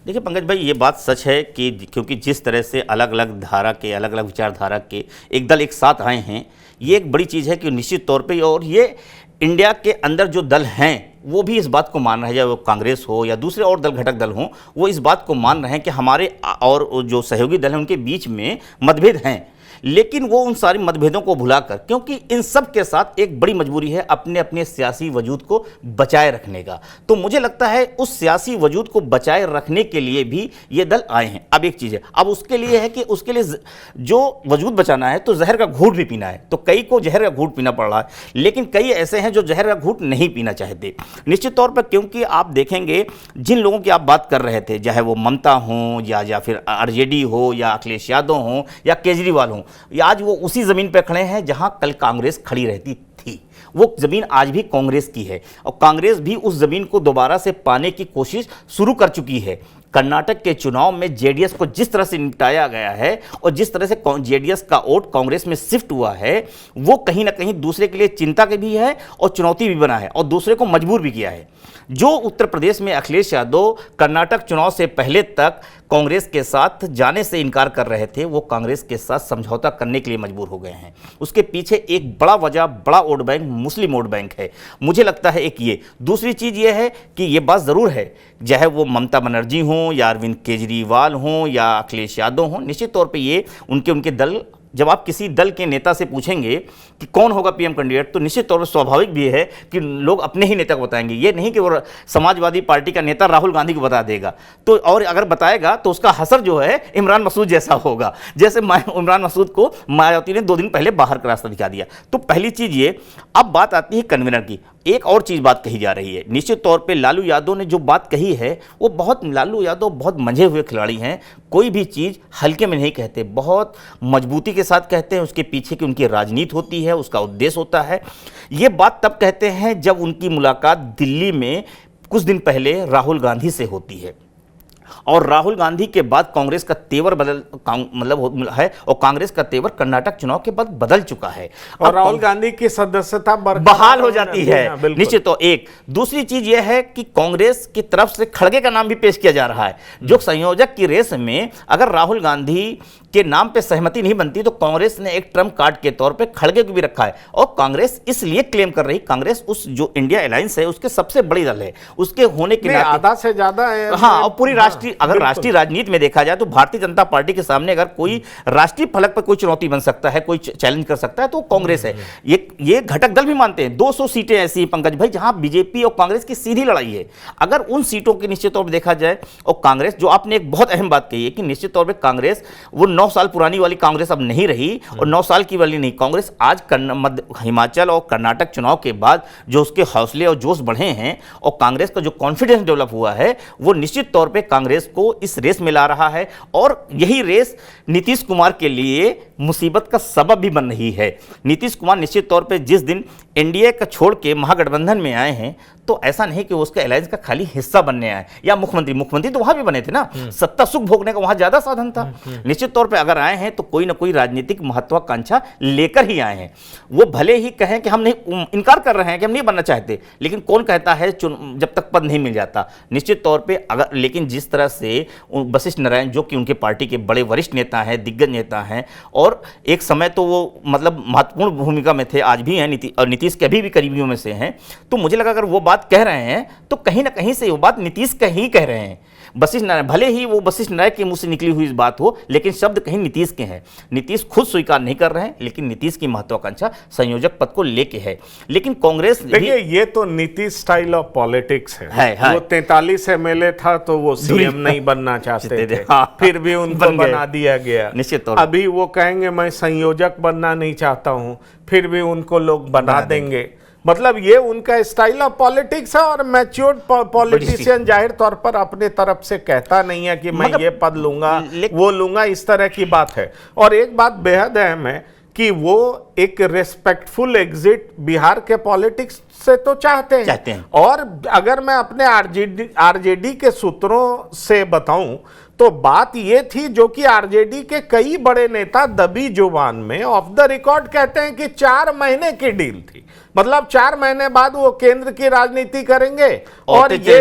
देखिए पंकज भाई, ये बात सच है कि क्योंकि जिस तरह से अलग अलग धारा के, अलग अलग विचारधारा के एक दल एक साथ आए हैं, ये एक बड़ी चीज़ है कि निश्चित तौर पे, और ये इंडिया के अंदर जो दल हैं वो भी इस बात को मान रहे हैं, चाहे वो कांग्रेस हो या दूसरे और दल, घटक दल हों, वो इस बात को मान रहे हैं कि हमारे और जो सहयोगी दल हैं उनके बीच में मतभेद हैं, लेकिन वो उन सारी मतभेदों को भुलाकर, क्योंकि इन सब के साथ एक बड़ी मजबूरी है अपने अपने सियासी वजूद को बचाए रखने का। तो मुझे लगता है उस सियासी वजूद को बचाए रखने के लिए भी ये दल आए हैं। अब एक चीज़ है, अब उसके लिए है कि उसके लिए जो वजूद बचाना है तो जहर का घूंट भी पीना है। तो कई को जहर का घूंट पीना पड़ रहा है, लेकिन कई ऐसे हैं जो जहर का घूंट नहीं पीना चाहते निश्चित तौर पर। क्योंकि आप देखेंगे जिन लोगों की आप बात कर रहे थे, चाहे वो ममता हो या फिर आरजेडी हो या अखिलेश यादव हो या केजरीवाल हो, आज वो उसी जमीन पर खड़े हैं जहां कल कांग्रेस खड़ी रहती थी। वो जमीन आज भी कांग्रेस की है और कांग्रेस भी उस जमीन को दोबारा से पाने की कोशिश शुरू कर चुकी है। कर्नाटक के चुनाव में जेडीएस को जिस तरह से निपटाया गया है और जिस तरह से जेडीएस का वोट कांग्रेस में शिफ्ट हुआ है, वो कहीं ना कहीं दूसरे के लिए चिंता के भी है और चुनौती भी बना है और दूसरे को मजबूर भी किया है। जो उत्तर प्रदेश में अखिलेश यादव कर्नाटक चुनाव से पहले तक कांग्रेस के साथ जाने से इनकार कर रहे थे, वो कांग्रेस के साथ समझौता करने के लिए मजबूर हो गए हैं। उसके पीछे एक बड़ा वजह, बड़ा वोट बैंक मुस्लिम वोट बैंक है, मुझे लगता है एक ये। दूसरी चीज़ ये है कि ये बात ज़रूर है, चाहे वो ममता बनर्जी हों या अरविंद केजरीवाल हों या अखिलेश यादव हों, निश्चित तौर पे ये उनके दल, जब आप किसी दल के नेता से पूछेंगे कि कौन होगा पीएम कैंडिडेट, तो निश्चित तौर पर स्वाभाविक भी है कि लोग अपने ही नेता को बताएंगे। ये नहीं कि वो समाजवादी पार्टी का नेता राहुल गांधी को बता देगा, तो और अगर बताएगा तो उसका असर जो है इमरान मसूद जैसा होगा, जैसे इमरान मसूद को मायावती ने 2 दिन पहले बाहर का रास्ता दिखा दिया। तो पहली चीज़ ये। अब बात आती है कन्वीनर की। एक और चीज़ बात कही जा रही है, निश्चित तौर पे लालू यादव ने जो बात कही है वो लालू यादव बहुत मंझे हुए खिलाड़ी हैं, कोई भी चीज़ हल्के में नहीं कहते, बहुत मजबूती के साथ कहते हैं। उसके पीछे की उनकी राजनीति होती है, उसका उद्देश्य होता है। ये बात तब कहते हैं जब उनकी मुलाकात दिल्ली में कुछ दिन पहले राहुल गांधी से होती है और राहुल गांधी के बाद कांग्रेस का तेवर मतलब है और कांग्रेस का तेवर कर्नाटक चुनाव के बाद बदल चुका है और राहुल गांधी की सदस्यता बहाल हो जाती है निश्चित। तो एक दूसरी चीज यह है कि कांग्रेस की तरफ से खड़गे का नाम भी पेश किया जा रहा है, जो संयोजक की रेस में अगर राहुल गांधी के नाम पे सहमति नहीं बनती तो कांग्रेस ने एक ट्रम्प कार्ड के तौर पे खड़गे को भी रखा है। और कांग्रेस इसलिए क्लेम कर रही, कांग्रेस उस जो इंडिया अलायंस है उसके सबसे बड़ी दल है, उसके होने के नाते आधा से ज्यादा है। हाँ, और पूरी राष्ट्रीय, अगर राष्ट्रीय राजनीति में देखा जाए तो भारतीय जनता पार्टी के सामने अगर कोई राष्ट्रीय फलक पर कोई चुनौती बन सकता है, कोई चैलेंज कर सकता है तो कांग्रेस है। ये घटक दल भी मानते हैं। 200 सीटें ऐसी हैं पंकज भाई जहां बीजेपी और कांग्रेस की सीधी लड़ाई है। अगर उन सीटों की निश्चित तौर पर देखा जाए और कांग्रेस, जो आपने एक बहुत अहम बात कही है कि निश्चित तौर पर कांग्रेस वो 9 साल पुरानी वाली कांग्रेस अब नहीं रही और 9 साल की वाली नहीं कांग्रेस आज हिमाचल और कर्नाटक चुनाव के बाद जो उसके हौसले और जोश बढ़े हैं और कांग्रेस का जो कॉन्फिडेंस डेवलप हुआ है वो निश्चित तौर पे कांग्रेस को इस रेस में ला रहा है। और यही रेस नीतीश कुमार के लिए मुसीबत का सबब भी बन रही है। नीतीश कुमार निश्चित तौर पे जिस दिन एनडीए का छोड़ के महागठबंधन में आए हैं तो ऐसा नहीं कि उसके अलायंस का खाली हिस्सा बनने आए या मुख्यमंत्री तो वहां भी बने थे ना, सत्ता सुख भोगने का वहां ज्यादा साधन था। निश्चित तौर पे अगर आए हैं तो कोई ना कोई राजनीतिक महत्वाकांक्षा लेकर ही आए हैं। वो भले ही कहें कि हम नहीं, इनकार कर रहे हैं कि हम नहीं बनना चाहते, लेकिन कौन कहता है जब तक पद नहीं मिल जाता। निश्चित तौर पर अगर, लेकिन जिस तरह से वशिष्ठ नारायण जो कि उनके पार्टी के बड़े वरिष्ठ नेता हैं, दिग्गज नेता हैं और एक समय तो वो मतलब महत्वपूर्ण भूमिका में थे, आज भी हैं, नीतीश के अभी भी करीबियों में से हैं, तो मुझे लगा अगर वो बात कह रहे हैं तो कहीं ना कहीं से वो बात नीतीश का ही कह रहे हैं। वशिष्ठ नारायण, भले ही वो वशिष्ठ नारायण के मुंह से निकली हुई बात हो, लेकिन शब्द कहीं नीतीश के हैं। नीतीश खुद स्वीकार नहीं कर रहे हैं, लेकिन नीतीश की महत्वाकांक्षा संयोजक पद को लेके है। लेकिन कांग्रेस, देखिए ये तो नीतीश स्टाइल ऑफ पॉलिटिक्स है। वो 43 एमएलए था तो वो सीएम नहीं बनना चाहते थे, फिर भी उनको बना दिया गया। निश्चित तौर अभी वो कहेंगे मैं संयोजक बनना नहीं चाहता हूं, फिर भी उनको लोग बना देंगे। मतलब ये उनका स्टाइल ऑफ पॉलिटिक्स है और मैच्योर्ड पॉलिटिशियन जाहिर तौर पर अपने तरफ से कहता नहीं है कि मैं ये पद लूंगा वो लूंगा, इस तरह की बात है। और एक बात बेहद अहम है कि वो एक रेस्पेक्टफुल एग्जिट बिहार के पॉलिटिक्स से तो चाहते हैं। और अगर मैं अपने आरजेडी के सूत्रों से बताऊं तो बात ये थी, जो कि आरजेडी के कई बड़े नेता दबी जुबान में ऑफ द रिकॉर्ड कहते हैं कि 4 महीने की डील थी, मतलब 4 महीने बाद वो केंद्र की राजनीति करेंगे और ये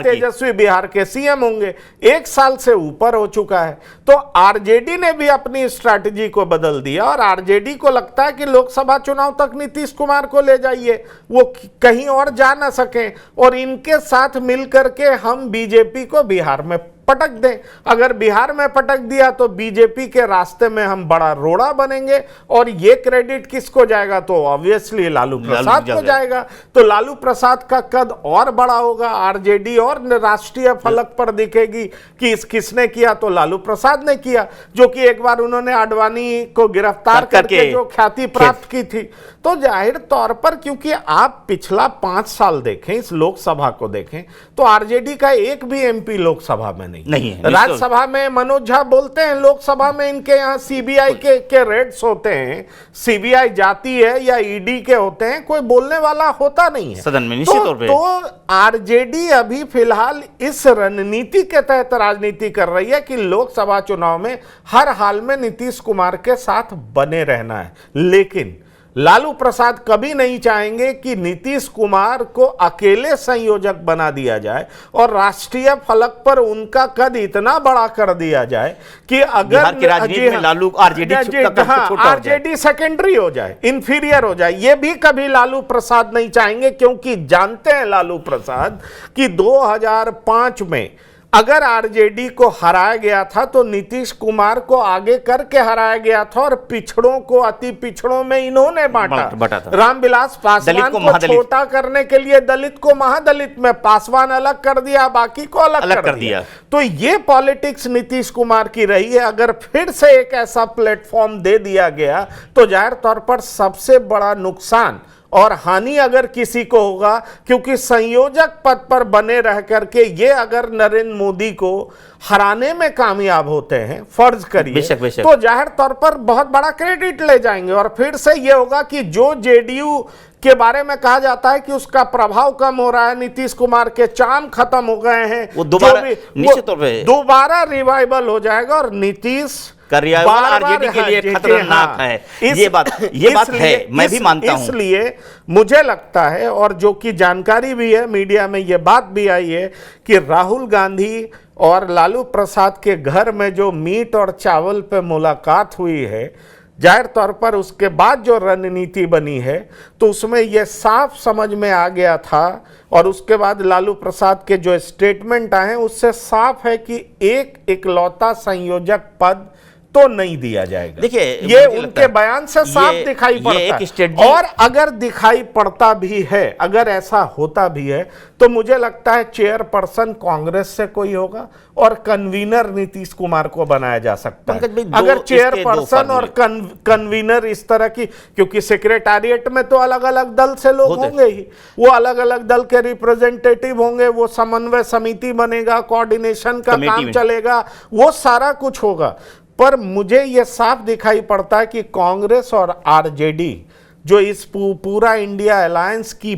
तेजस्वी बिहार के सीएम होंगे। 1 साल से ऊपर हो चुका है। तो आरजेडी ने भी अपनी स्ट्रैटेजी को बदल दिया और आरजेडी को लगता है कि लोकसभा चुनाव तक नीतीश कुमार को ले जाइए, वो कहीं और जा ना सकें और इनके साथ मिलकर के हम बीजेपी को बिहार में पटक दें। अगर बिहार में पटक दिया तो बीजेपी के रास्ते में हम बड़ा रोड़ा बनेंगे और ये क्रेडिट किसको जाएगा? तो ऑब्वियसली लालू प्रसाद को जाएगा। तो लालू प्रसाद का कद और बड़ा होगा, आरजेडी और राष्ट्रीय फलक पर दिखेगी कि किसने किया, तो लालू प्रसाद ने किया, जो कि एक बार उन्होंने आडवाणी को गिरफ्तार करके जो ख्याति प्राप्त की थी। तो जाहिर तौर पर, क्योंकि आप पिछला 5 साल देखें, इस लोकसभा को देखें, तो आरजेडी का एक भी एमपी लोकसभा में नहीं है। राज्यसभा में मनोज झा बोलते हैं, लोकसभा में इनके यहाँ सीबीआई के रेड्स होते हैं, सीबीआई जाती है या ईडी के होते हैं, कोई बोलने वाला होता नहीं है सदन में निश्चित तौर पे। तो आरजेडी अभी फिलहाल इस रणनीति के तहत राजनीति कर रही है कि लोकसभा चुनाव में हर हाल में नीतीश कुमार के साथ बने रहना है। लेकिन लालू प्रसाद कभी नहीं चाहेंगे कि नीतीश कुमार को अकेले संयोजक बना दिया जाए और राष्ट्रीय फलक पर उनका कद इतना बड़ा कर दिया जाए कि अगर लालू आरजेडी सेकेंडरी हो जाए, इंफीरियर हो जाए, ये भी कभी लालू प्रसाद नहीं चाहेंगे, क्योंकि जानते हैं लालू प्रसाद कि 2005 में अगर आरजेडी को हराया गया था तो नीतीश कुमार को आगे करके हराया गया था और पिछड़ों को अति पिछड़ों में इन्होंने बांटा था। रामविलास पासवान को छोटा करने के लिए दलित को महादलित में, पासवान अलग कर दिया, बाकी को अलग कर दिया। तो ये पॉलिटिक्स नीतीश कुमार की रही है। अगर फिर से एक ऐसा प्लेटफॉर्म दे दिया गया तो जाहिर तौर पर सबसे बड़ा नुकसान और हानि अगर किसी को होगा, क्योंकि संयोजक पद पर बने रह करके ये अगर नरेंद्र मोदी को हराने में कामयाब होते हैं, फर्ज करिए, तो जाहिर तौर पर बहुत बड़ा क्रेडिट ले जाएंगे। और फिर से ये होगा कि जो जेडीयू के बारे में कहा जाता है कि उसका प्रभाव कम हो रहा है, नीतीश कुमार के चाम खत्म हो गए हैं, वो दोबारा रिवाइवल हो जाएगा और नीतीश आरजेडी के लिए खतरनाक है। ये बात है, मैं भी मानता हूं। इसलिए मुझे लगता है, और जो कि जानकारी भी है, मीडिया में ये बात भी आई है कि राहुल गांधी और लालू प्रसाद के घर में जो मीट और चावल पे मुलाकात हुई है, जाहिर तौर पर उसके बाद जो रणनीति बनी है, तो उसमें यह साफ समझ में आ गया था। और उसके बाद लालू प्रसाद के जो स्टेटमेंट आए हैं उससे साफ है कि एक इकलौता संयोजक पद तो नहीं दिया जाएगा। देखिए, ये उनके बयान से साफ दिखाई पड़ता है। और अगर दिखाई पड़ता भी है, अगर ऐसा होता भी है, तो मुझे लगता है चेयरपर्सन कांग्रेस से कोई होगा और कन्वीनर नीतीश कुमार को बनाया जा सकता है। अगर चेयरपर्सन और कन्वीनर इस तरह की, क्योंकि सेक्रेटेरिएट में तो अलग अलग दल से लोग होंगे ही, वो अलग अलग दल के रिप्रेजेंटेटिव होंगे, वो समन्वय समिति बनेगा, कोऑर्डिनेशन का काम चलेगा, वो सारा कुछ होगा। पर मुझे यह साफ दिखाई पड़ता है कि कांग्रेस और आरजेडी जो इस पूरा इंडिया अलायंस की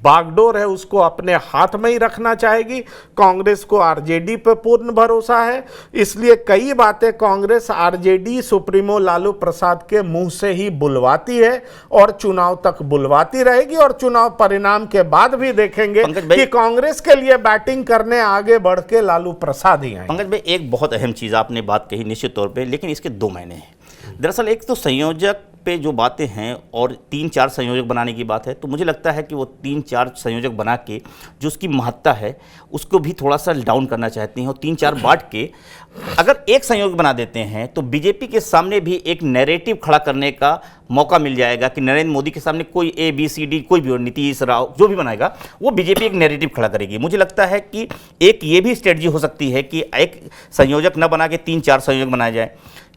बागडोर है उसको अपने हाथ में ही रखना चाहेगी। कांग्रेस को आरजेडी पे पूर्ण भरोसा है, इसलिए कई बातें कांग्रेस आरजेडी सुप्रीमो लालू प्रसाद के मुंह से ही बुलवाती है और चुनाव तक बुलवाती रहेगी। और चुनाव परिणाम के बाद भी देखेंगे कि कांग्रेस के लिए बैटिंग करने आगे बढ़ के लालू प्रसाद ही आए। पंकज भाई, एक बहुत अहम चीज आपने बात कही निश्चित तौर पर, लेकिन इसके 2 मायने हैं। दरअसल एक तो संयोजक पे जो बातें हैं और 3-4 संयोजक बनाने की बात है, तो मुझे लगता है कि वो 3-4 संयोजक बना के जो उसकी महत्ता है उसको भी थोड़ा सा डाउन करना चाहती हैं और 3-4 बांट के अगर एक संयोजक बना देते हैं तो बीजेपी के सामने भी एक नैरेटिव खड़ा करने का मौका मिल जाएगा कि नरेंद्र मोदी के सामने कोई ABCD कोई भी, नीतीश राव जो भी बनाएगा, वो बीजेपी एक नैरेटिव खड़ा करेगी। मुझे लगता है कि एक ये भी स्ट्रेटजी हो सकती है कि एक संयोजक न बना के 3-4 संयोजक बनाए जाए।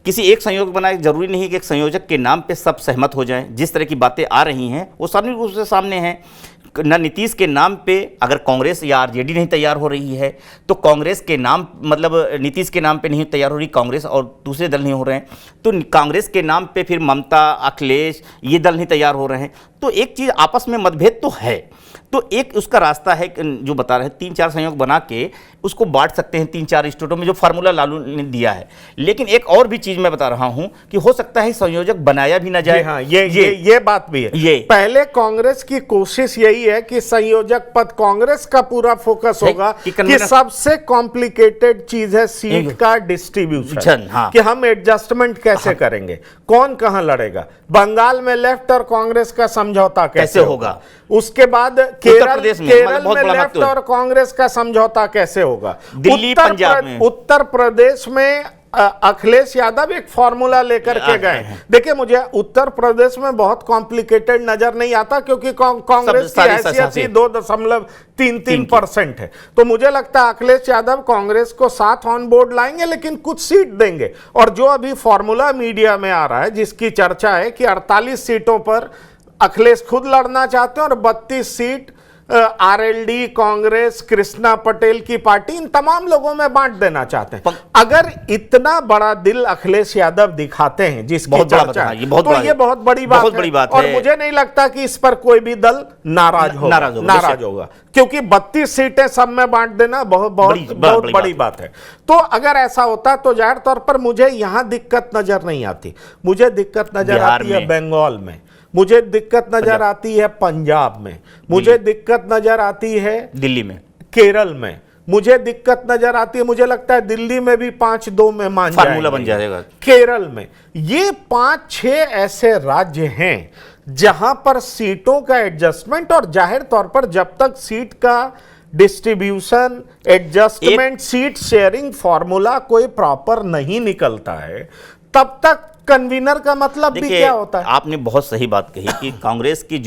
किसी एक संयोजक बनाए, जरूरी नहीं कि एक संयोजक के नाम पे सब सहमत हो जाएं। जिस तरह की बातें आ रही हैं वो सार्वजनिक रूप से सामने हैं। न नीतीश के नाम पे अगर कांग्रेस या आरजेडी नहीं तैयार हो रही है, तो कांग्रेस के नाम मतलब नीतीश के नाम पे नहीं तैयार हो रही कांग्रेस और दूसरे दल नहीं हो रहे हैं, तो कांग्रेस के नाम पे फिर ममता, अखिलेश ये दल नहीं तैयार हो रहे हैं, तो एक चीज़ आपस में मतभेद तो है। तो एक उसका रास्ता है जो बता रहे हैं 3-4 संयोग बना के उसको बांट सकते हैं 3-4 स्टेटों में, जो फार्मूला लालू ने दिया है। लेकिन एक और भी चीज मैं बता रहा हूं कि हो सकता है संयोजक बनाया भी ना जाए। हाँ, ये बात भी है। पहले कांग्रेस की कोशिश यही है कि संयोजक पद, कांग्रेस का पूरा फोकस होगा कि सबसे कॉम्प्लिकेटेड चीज है सीट का डिस्ट्रीब्यूशन, हाँ। कि हम एडजस्टमेंट कैसे करेंगे, कौन कहां लड़ेगा, बंगाल में लेफ्ट और कांग्रेस का समझौता कैसे होगा, उसके बाद केरल में लेफ्ट और कांग्रेस का समझौता कैसे होगा, दिल्ली पंजाब में, उत्तर प्रदेश में अखिलेश यादव एक फॉर्मूला लेकर के गए। देखिए, मुझे उत्तर प्रदेश में बहुत कॉम्प्लिकेटेड नजर नहीं आता, क्योंकि कांग्रेस की हैसियत ही 2.33% है। तो मुझे लगता है अखिलेश यादव कांग्रेस को साथ ऑन बोर्ड लाएंगे, लेकिन कुछ सीट देंगे। और जो अभी फॉर्मूला मीडिया में आ रहा है, जिसकी चर्चा है कि 48 सीटों पर अखिलेश खुद लड़ना चाहते हैं और 32 सीट आरएलडी, कांग्रेस, कृष्णा पटेल की पार्टी, इन तमाम लोगों में बांट देना चाहते हैं। अगर इतना बड़ा दिल अखिलेश यादव दिखाते हैं जिसकी चर्चा है, तो ये बहुत बड़ी बात है। और मुझे नहीं लगता कि इस पर कोई भी दल नाराज होगा, क्योंकि 32 सीटें सब में बांट देना बहुत बड़ी बात है। तो अगर ऐसा होता तो जाहिर तौर पर मुझे यहां दिक्कत नजर नहीं आती। मुझे दिक्कत नजर आती है बंगाल में, मुझे दिक्कत नजर आती है पंजाब में, मुझे दिक्कत नजर आती है दिल्ली में, केरल में, मुझे दिक्कत नजर आती है, मुझे लगता है दिल्ली में भी 5-2 में मान फार्मूला बन जाएगा, केरल में। ये 5-6 ऐसे राज्य हैं जहां पर सीटों का एडजस्टमेंट, और जाहिर तौर पर जब तक सीट का distribution, adjustment, seat sharing formula कोई प्रॉपर नहीं निकलता है, तब तक कन्वीनर का मतलब भी क्या होता है। आपने बहुत सही बात कही कि कांग्रेस की